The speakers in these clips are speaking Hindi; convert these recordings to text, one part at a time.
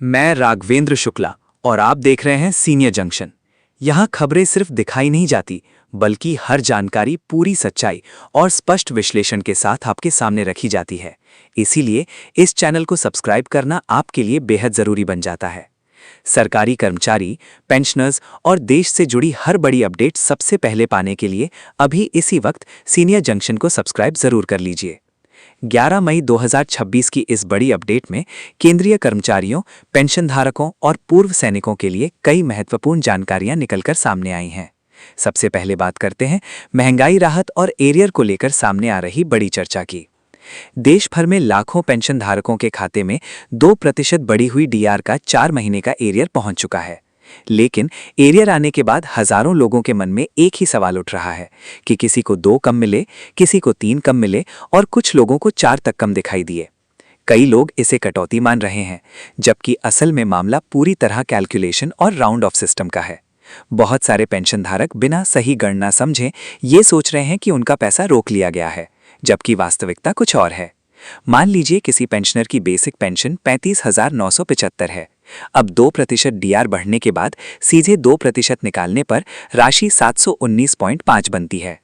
मैं राघवेंद्र शुक्ला और आप देख रहे हैं सीनियर जंक्शन। यहाँ खबरें सिर्फ दिखाई नहीं जाती, बल्कि हर जानकारी पूरी सच्चाई और स्पष्ट विश्लेषण के साथ आपके सामने रखी जाती है। इसीलिए इस चैनल को सब्सक्राइब करना आपके लिए बेहद जरूरी बन जाता है। सरकारी कर्मचारी, पेंशनर्स और देश से जुड़ी हर बड़ी अपडेट सबसे पहले पाने के लिए अभी इसी वक्त सीनियर जंक्शन को सब्सक्राइब जरूर कर लीजिए। 11 मई 2026 की इस बड़ी अपडेट में केंद्रीय कर्मचारियों, पेंशनधारकों और पूर्व सैनिकों के लिए कई महत्वपूर्ण जानकारियां निकलकर सामने आई हैं। सबसे पहले बात करते हैं महंगाई राहत और एरियर को लेकर सामने आ रही बड़ी चर्चा की। देश भर में लाखों पेंशनधारकों के खाते में 2% बढ़ी हुई डीआर का 4 महीने का एरियर पहुंच चुका है। लेकिन एरियर आने के बाद हजारों लोगों के मन में एक ही सवाल उठ रहा है कि किसी को 2 कम मिले, किसी को 3 कम मिले और कुछ लोगों को 4 तक कम दिखाई दिए। कई लोग इसे कटौती मान रहे हैं, जबकि असल में मामला पूरी तरह कैलकुलेशन और राउंड ऑफ सिस्टम का है। बहुत सारे पेंशनधारक बिना सही गणना समझे ये सोच रहे हैं कि उनका पैसा रोक लिया गया है, जबकि वास्तविकता कुछ और है। मान लीजिए किसी पेंशनर की बेसिक पेंशन 35,975 है। अब 2% डीआर बढ़ने के बाद सीधे 2% निकालने पर राशि 719.5 बनती है।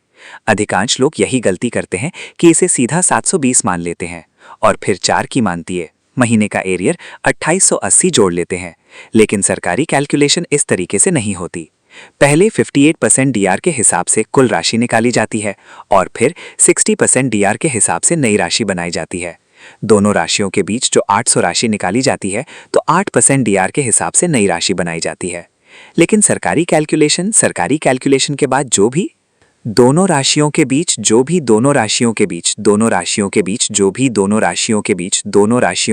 अधिकांश लोग यही गलती करते हैं कि इसे सीधा 720 मान लेते हैं और फिर 4 की मानती है महीने का एरियर 2880 जोड़ लेते हैं। लेकिन सरकारी कैलकुलेशन इस तरीके से नहीं होती। पहले 58% डीआर के हिसाब से कुल राशि निकाली जाती है और फिर 60% डीआर के हिसाब से नई राशि बनाई जाती है। दोनों राशियों के बीच जो 800 राशि निकाली जाती है तो 8% डीआर के हिसाब से नई राशि बनाई जाती है। लेकिन सरकारी कैलकुलेशन के बाद दोनों राशियों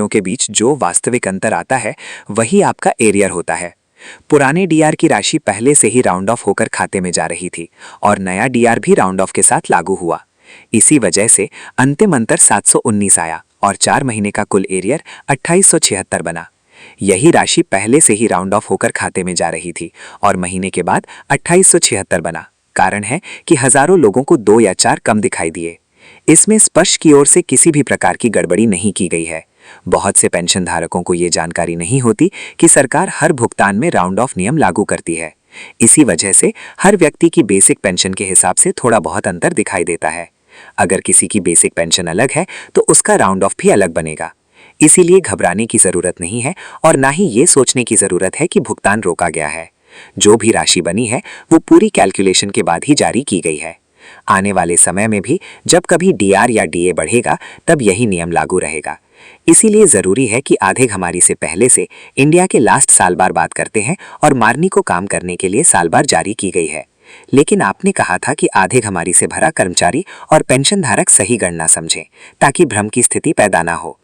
के बीच जो वास्तविक अंतर आता है वही आपका एरियर होता है। पुराने डीआर की राशि पहले से ही राउंड ऑफ होकर खाते में जा रही थी और नया डीआर भी राउंड ऑफ के साथ लागू हुआ। इसी वजह से अंतिम अंतर 719 आया और 4 महीने का कुल एरियर 2876 बना। यही राशि पहले से ही राउंड ऑफ होकर खाते में जा रही थी और महीने के बाद 2876 बना। कारण है कि हजारों लोगों को 2 या 4 कम दिखाई दिए। इसमें स्पर्श की ओर से किसी भी प्रकार की गड़बड़ी नहीं की गई है। बहुत से पेंशन धारकों को ये जानकारी नहीं होती कि सरकार हर भुगतान में राउंड ऑफ नियम लागू करती है। इसी वजह से हर व्यक्ति की बेसिक पेंशन के हिसाब से थोड़ा बहुत अंतर दिखाई देता है। अगर किसी की बेसिक पेंशन अलग है तो उसका राउंड ऑफ भी अलग बनेगा। इसीलिए घबराने की जरूरत नहीं है और ना ही ये सोचने की जरूरत है कि भुगतान रोका गया है। जो भी राशि बनी है वो पूरी कैलकुलेशन के बाद ही जारी की गई है। आने वाले समय में भी जब कभी डीआर या डीए बढ़ेगा तब यही नियम लागू रहेगा। इसीलिए जरूरी है कि आधे घमारी से पहले से इंडिया के लास्ट साल बार बात करते हैं और मारनी को काम करने के लिए साल बार जारी की गई है। लेकिन आपने कहा था कि आधे घमारी से भरा कर्मचारी और पेंशन धारक सही गणना समझें ताकि भ्रम की स्थिति पैदा ना हो।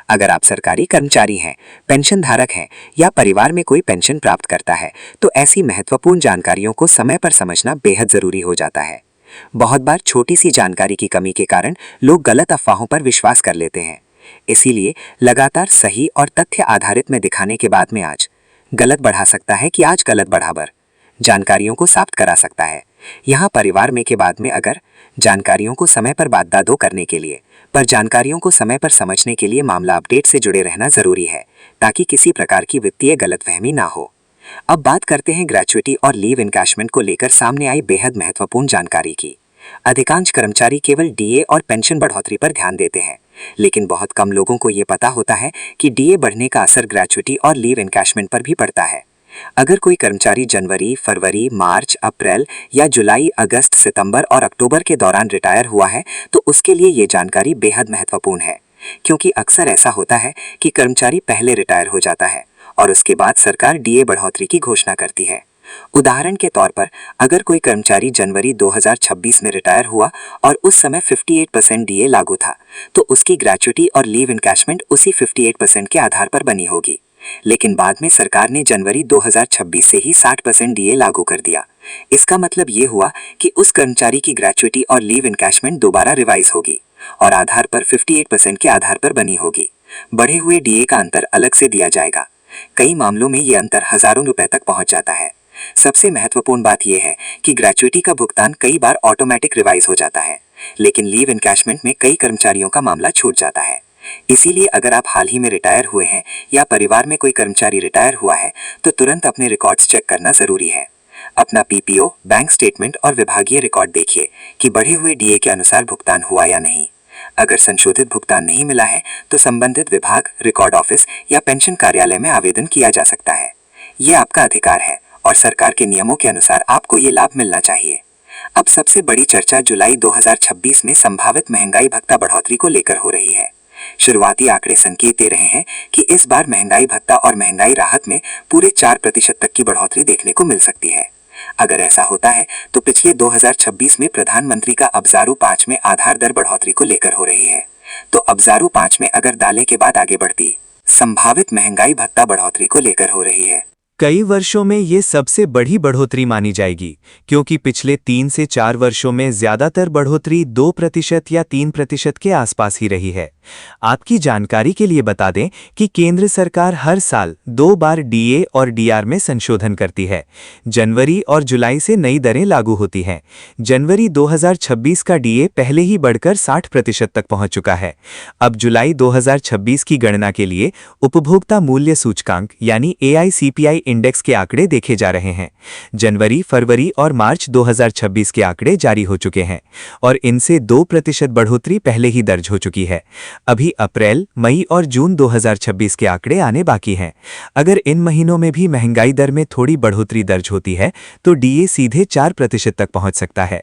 अगर आप सरकारी कर्मचारी हैं, पेंशन धारक हैं या परिवार में कोई पेंशन प्राप्त करता है तो ऐसी महत्वपूर्ण जानकारियों को समय पर समझना बेहद जरूरी हो जाता है। बहुत बार छोटी सी जानकारी की कमी के कारण लोग गलत अफवाहों पर विश्वास कर लेते हैं। इसीलिए लगातार सही और तथ्य आधारित में दिखाने के बाद में आज गलत बढ़ा सकता है कि आज गलत बढ़ाकर जानकारियों को साबित करा सकता है। यहाँ परिवार में के बाद में अगर जानकारियों को समय पर बात-दादो करने के लिए पर जानकारियों को समय पर समझने के लिए मामला अपडेट से जुड़े रहना जरूरी है ताकि किसी प्रकार की वित्तीय गलतफहमी ना हो। अब बात करते हैं ग्रेच्युटी और लीव इनकैशमेंट को लेकर सामने आई बेहद महत्वपूर्ण जानकारी की। अधिकांश कर्मचारी केवल डीए और पेंशन बढ़ोतरी पर ध्यान देते हैं, लेकिन बहुत कम लोगों को ये पता होता है कि डीए बढ़ने का असर ग्रेच्युटी और लीव इनकैशमेंट पर भी पड़ता है। अगर कोई कर्मचारी जनवरी, फरवरी, मार्च, अप्रैल या जुलाई, अगस्त, सितंबर और अक्टूबर के दौरान रिटायर हुआ है तो उसके लिए ये जानकारी बेहद महत्वपूर्ण है, क्योंकि अक्सर ऐसा होता है कि कर्मचारी पहले रिटायर हो जाता है और उसके बाद सरकार डीए बढ़ोतरी की घोषणा करती है। उदाहरण के तौर पर अगर कोई कर्मचारी जनवरी 2026 में रिटायर हुआ और उस समय 58% डीए लागू था तो उसकी ग्रेच्युटी और लीव इनकैशमेंट उसी 58% के आधार पर बनी होगी। लेकिन बाद में सरकार ने जनवरी 2026 से ही 60% डीए लागू कर दिया। इसका मतलब ये हुआ कि उस कर्मचारी की ग्रेच्युटी और लीव इनकैशमेंट दोबारा रिवाइज होगी और आधार पर 58% के आधार पर बनी होगी। बढ़े हुए डीए का अंतर अलग से दिया जाएगा। कई मामलों में ये अंतर हजारों रुपए तक पहुंच जाता है। सबसे महत्वपूर्ण बात यह है कि ग्रेच्युटी का भुगतान कई बार ऑटोमेटिक रिवाइज हो जाता है, लेकिन लीव इनकैशमेंट में कई कर्मचारियों का मामला छूट जाता है। इसीलिए अगर आप हाल ही में रिटायर हुए हैं या परिवार में कोई कर्मचारी रिटायर हुआ है तो तुरंत अपने रिकॉर्ड्स चेक करना जरूरी है। अपना पीपीओ, बैंक स्टेटमेंट और विभागीय रिकॉर्ड देखिए कि बढ़े हुए डीए के अनुसार भुगतान हुआ या नहीं। अगर संशोधित भुगतान नहीं मिला है तो संबंधित विभाग, रिकॉर्ड ऑफिस या पेंशन कार्यालय में आवेदन किया जा सकता है। ये आपका अधिकार है और सरकार के नियमों के अनुसार आपको ये लाभ मिलना चाहिए। अब सबसे बड़ी चर्चा जुलाई 2026 में संभावित महंगाई भत्ता बढ़ोतरी को लेकर हो रही है। शुरुआती आंकड़े संकेत दे रहे हैं कि इस बार महंगाई भत्ता और महंगाई राहत में पूरे 4% तक की बढ़ोतरी देखने को मिल सकती है। अगर ऐसा होता है तो पिछले 2026 में प्रधानमंत्री का अबजारू 5 में आधार दर बढ़ोतरी को लेकर हो रही है, तो अबजारू 5 में अगर दालें के बाद आगे बढ़ती संभावित महंगाई भत्ता बढ़ोतरी को लेकर हो रही है। कई वर्षों में ये सबसे बड़ी बढ़ोतरी मानी जाएगी, क्योंकि पिछले 3 से 4 वर्षों में ज्यादातर बढ़ोतरी 2% या 3% के आसपास ही रही है। आपकी जानकारी के लिए बता दें कि केंद्र सरकार हर साल 2 बार डीए और डीआर में संशोधन करती है। जनवरी और जुलाई से नई दरें लागू होती हैं। जनवरी 2026 का डीए पहले ही बढ़कर 60% तक पहुंच चुका है। अब जुलाई 2026 की गणना के लिए उपभोक्ता मूल्य सूचकांक यानी AICPI इंडेक्स के आंकड़े देखे जा रहे हैं। जनवरी, फरवरी और मार्च 2026 के आंकड़े जारी हो चुके हैं और इनसे 2% बढ़ोतरी पहले ही दर्ज हो चुकी है। अभी अप्रैल, मई और जून 2026 के आंकड़े आने बाकी हैं। अगर इन महीनों में भी महंगाई दर में थोड़ी बढ़ोतरी दर्ज होती है तो डीए सीधे 4% तक पहुंच सकता है।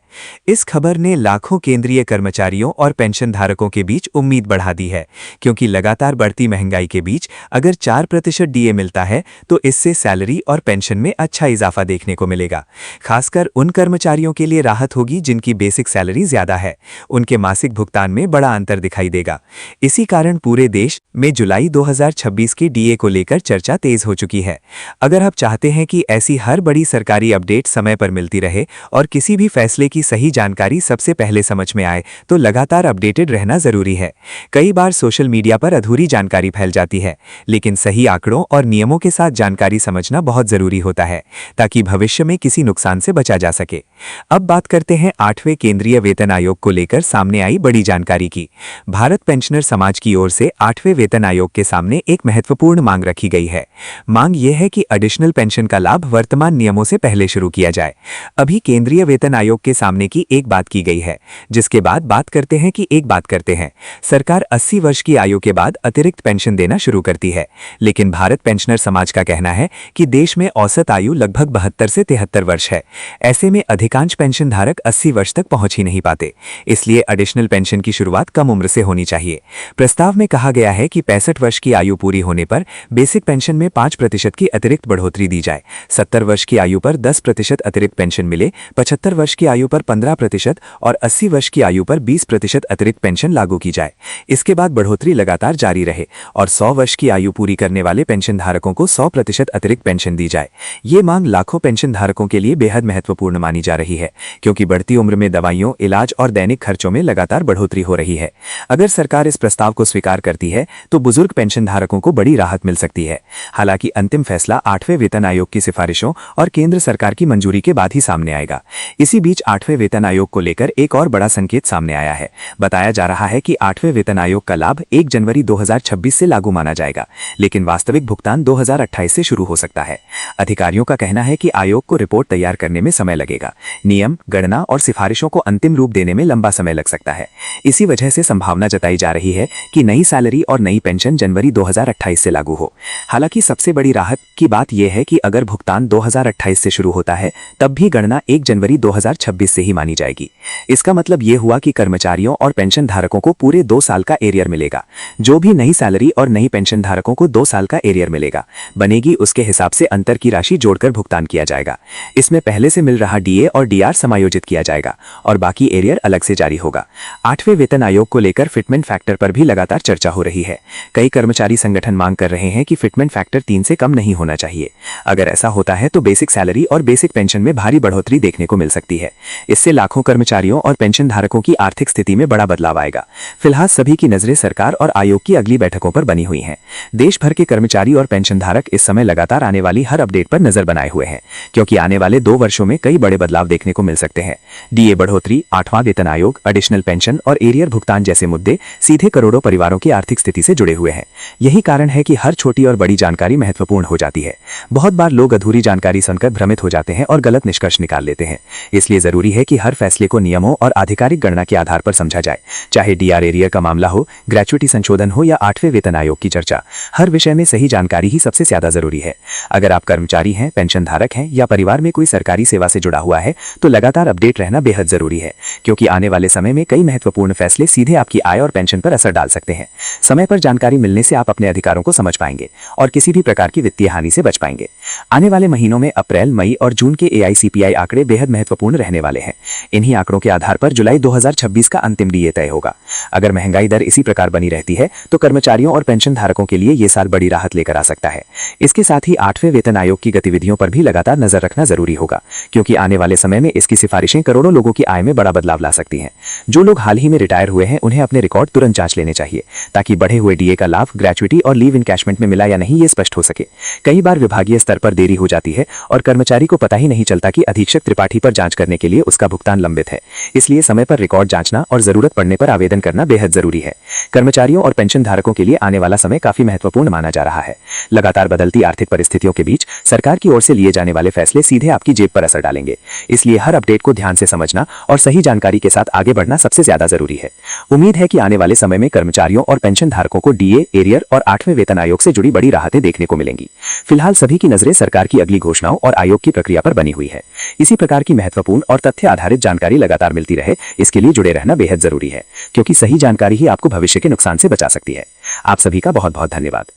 इस खबर ने लाखों केंद्रीय कर्मचारियों और पेंशन धारकों के बीच उम्मीद बढ़ा दी है, क्योंकि लगातार बढ़ती महंगाई के बीच अगर 4% डीए मिलता है तो इससे सैलरी और पेंशन में अच्छा इजाफा देखने को मिलेगा। खासकर उन कर्मचारियों के लिए राहत होगी जिनकी बेसिक सैलरी ज्यादा है। उनके मासिक भुगतान में बड़ा अंतर दिखाई देगा। इसी कारण पूरे देश में जुलाई 2026 के डीए को लेकर चर्चा तेज हो चुकी है। अगर आप चाहते हैं कि ऐसी हर बड़ी सरकारी अपडेट समय पर मिलती रहे और किसी भी फैसले की सही जानकारी सबसे पहले समझ में आए तो लगातार अपडेटेड रहना जरूरी है। कई बार सोशल मीडिया पर अधूरी जानकारी फैल जाती है, लेकिन सही आंकड़ों और नियमों के साथ जानकारी समझना बहुत जरूरी होता है ताकि भविष्य में किसी नुकसान से बचा जा सके। अब बात करते हैं 8वें केंद्रीय वेतन आयोग को लेकर सामने आई बड़ी जानकारी की। भारत पेंशनर समाज की ओर से 8वें वेतन आयोग के सामने एक महत्वपूर्ण मांग रखी गई है। मांग यह है कि एडिशनल पेंशन का लाभ वर्तमान नियमों से पहले शुरू किया जाए। अभी केंद्रीय वेतन आयोग के सामने की एक बात की गई है, जिसके बाद बात करते हैं। सरकार 80 वर्ष की आयु के बाद अतिरिक्त पेंशन देना शुरू करती है, लेकिन भारत पेंशनर समाज का कहना है कि देश में औसत आयु लगभग 72 से 73 वर्ष है। ऐसे में अधिकांश पेंशन धारक 80 वर्ष तक पहुंच ही नहीं पाते, इसलिए एडिशनल पेंशन की शुरुआत कम उम्र से होनी चाहिए। प्रस्ताव में कहा गया है कि 65 वर्ष की आयु पूरी होने पर बेसिक पेंशन में 5% की अतिरिक्त बढ़ोतरी दी जाए, 70 वर्ष की आयु पर 10% अतिरिक्त पेंशन मिले, 75 वर्ष की आयु पर 15% और 80 वर्ष की आयु पर 20% अतिरिक्त पेंशन लागू की जाए। इसके बाद बढ़ोतरी लगातार जारी रहे और 100 वर्ष की आयु पूरी करने वाले पेंशन धारकों को 100% अतिरिक्त पेंशन दी जाए। ये मांग लाखों पेंशन धारकों के लिए बेहद महत्वपूर्ण मानी जा रही है, क्योंकि बढ़ती उम्र में दवाइयों, इलाज और दैनिक खर्चों में लगातार बढ़ोतरी हो रही है। अगर सरकार इस प्रस्ताव को स्वीकार करती है तो बुजुर्ग पेंशन धारकों को बड़ी राहत मिल सकती है। हालांकि अंतिम फैसला 8वें वेतन आयोग की सिफारिशों और केंद्र सरकार की मंजूरी के बाद ही सामने आएगा। इसी बीच 8वें वेतन आयोग को लेकर एक और बड़ा संकेत सामने आया है। बताया जा रहा है कि 8वें वेतन आयोग का लाभ 1 जनवरी 2026 से लागू माना जाएगा, लेकिन वास्तविक भुगतान 2028 से शुरू हो सकता है। अधिकारियों का कहना है कि आयोग को रिपोर्ट तैयार करने में समय लगेगा। नियम, गणना और सिफारिशों को अंतिम रूप देने में लंबा समय लग सकता है। इसी वजह से संभावना जताई जा रही है कि नई सैलरी और नई पेंशन जनवरी 2028 से लागू हो। हालांकि सबसे बड़ी राहत की बात यह है कि अगर भुगतान 2028 से शुरू होता है तब भी गणना 1 जनवरी 2026 से ही मानी जाएगी। इसका मतलब यह हुआ कि कर्मचारियों और पेंशन धारकों को पूरे 2 साल का एरियर मिलेगा। जो भी नई सैलरी और नई पेंशन धारकों को 2 साल का एरियर मिलेगा बनेगी, उसके हिसाब से अंतर की राशि जोड़कर भुगतान किया जाएगा। इसमें पहले से मिल रहा डीए और डीआर समायोजित किया जाएगा और बाकी एरियर अलग से जारी होगा। 8वें वेतन आयोग को लेकर फिटमेंट फैक्टर पर भी लगातार चर्चा हो रही है। कई कर्मचारी संगठन मांग कर रहे हैं कि फिटमेंट फैक्टर 3 से कम नहीं होना चाहिए। अगर ऐसा होता है तो बेसिक सैलरी और बेसिक पेंशन में भारी बढ़ोतरी देखने को मिल सकती है। इससे लाखों कर्मचारियों और पेंशन धारकों की आर्थिक स्थिति में बड़ा बदलाव आएगा। फिलहाल सभी की नजरें सरकार और आयोग की अगली बैठकों पर बनी हुई हैं। देश भर के कर्मचारी और पेंशन धारक इस समय लगातार आने वाली हर अपडेट पर नजर बनाए हुए हैं, क्योंकि आने वाले 2 वर्षों में कई बड़े बदलाव देखने को मिल सकते हैं। डीए बढ़ोतरी, 8वां वेतन आयोग, एडिशनल पेंशन और एरियर भुगतान जैसे मुद्दे सीधे करोड़ों परिवारों की आर्थिक स्थिति से जुड़े हुए हैं। यही कारण है कि हर छोटी और बड़ी जानकारी महत्वपूर्ण हो जाती है। बहुत बार लोग अधूरी जानकारी सुनकर भ्रमित हो जाते हैं और गलत निष्कर्ष निकाल लेते हैं। इसलिए जरूरी है कि हर फैसले को नियमों और आधिकारिक गणना के आधार पर समझा जाए। चाहे डीआर एरियर का मामला हो, ग्रेच्युटी संशोधन हो या 8वें वेतन आयोग की चर्चा, हर विषय में सही जानकारी ही सबसे ज्यादा जरूरी है। अगर आप कर्मचारी हैं, पेंशन धारक हैं या परिवार में कोई सरकारी सेवा से जुड़ा हुआ है तो लगातार अपडेट रहना बेहद जरूरी है, क्योंकि आने वाले समय में कई महत्वपूर्ण फैसले सीधे आपकी आय और पेंशन पर असर डाल सकते हैं। समय पर जानकारी मिलने से आप अपने अधिकारों को समझ पाएंगे और किसी भी प्रकार की वित्तीय हानि से बच पाएंगे। आने वाले महीनों में अप्रैल, मई और जून के AICPI आंकड़े बेहद महत्वपूर्ण रहने वाले हैं। इन्हीं आंकड़ों के आधार पर जुलाई 2026 का अंतिम डीए तय होगा। अगर महंगाई दर इसी प्रकार बनी रहती है तो कर्मचारियों और पेंशन धारकों के लिए यह साल बड़ी राहत लेकर आ सकता है। इसके साथ ही 8वें वेतन आयोग की गतिविधियों पर भी लगातार नजर रखना जरूरी होगा, क्योंकि आने वाले समय में इसकी सिफारिशें करोड़ों लोगों की आय में बड़ा बदलाव ला सकती हैं। जो लोग हाल ही में रिटायर हुए हैं उन्हें अपने रिकॉर्ड तुरंत जांच लेने चाहिए, ताकि बढ़े हुए डीए का लाभ ग्रेच्युटी और लीव इनकैशमेंट में मिला या नहीं ये स्पष्ट हो सके। कई बार विभागीय स्तर पर देरी हो जाती है और कर्मचारी को पता ही नहीं चलता कि अधीक्षक त्रिपाठी पर जांच करने के लिए उसका भुगतान लंबित है। इसलिए समय पर रिकॉर्ड जांचना और जरूरत पड़ने पर आवेदन करना बेहद जरूरी है। कर्मचारियों और पेंशन धारकों के लिए आने वाला समय काफी महत्वपूर्ण माना जा रहा है। लगातार बदलती आर्थिक परिस्थितियों के बीच सरकार की ओर से लिए जाने वाले फैसले सीधे आपकी जेब पर असर डालेंगे। इसलिए हर अपडेट को ध्यान से समझना और सही जानकारी के साथ आगे बढ़ना सबसे ज्यादा जरूरी है। उम्मीद है कि आने वाले समय में कर्मचारियों और पेंशन धारकों को डीए, एरियर और 8वें वेतन आयोग से जुड़ी बड़ी राहतें देखने को मिलेंगी। फिलहाल सभी की नजरें सरकार की अगली घोषणाओं और आयोग की प्रक्रिया पर बनी हुई है। इसी प्रकार की महत्वपूर्ण और तथ्य आधारित जानकारी लगातार मिलती रहे, इसके लिए जुड़े रहना बेहद जरूरी है, क्योंकि सही जानकारी ही आपको भविष्य के नुकसान से बचा सकती है। आप सभी का बहुत बहुत धन्यवाद।